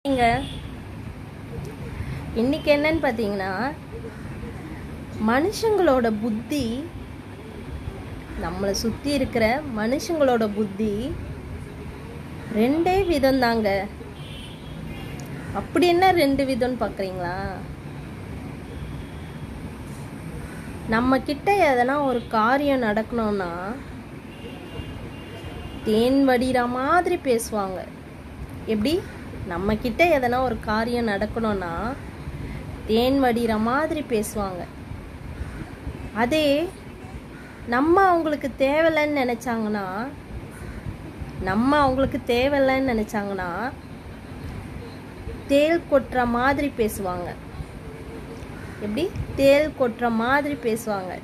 இங்க இன்னைக்கு என்னன்னு பார்த்தீங்கன்னா, மனுஷங்களோட புத்தி, நம்மளை சுற்றி இருக்கிற மனுஷங்களோட புத்தி ரெண்டே விதம் தாங்க. அப்படி என்ன ரெண்டு விதம்னு பார்க்குறீங்களா? நம்ம கிட்ட எதனா ஒரு காரியம் நடக்கணும்னா தேன் வடிகிற மாதிரி பேசுவாங்க. எப்படி? நம்ம கிட்ட எதனா ஒரு காரியம் நடக்கணும்னா தேன் வடிகிற மாதிரி பேசுவாங்க. அதே நம்ம அவங்களுக்கு தேவையில்லைன்னு நினச்சாங்கன்னா தேள் கொட்டுற மாதிரி பேசுவாங்க. எப்படி? தேள் கொட்டுற மாதிரி பேசுவாங்க.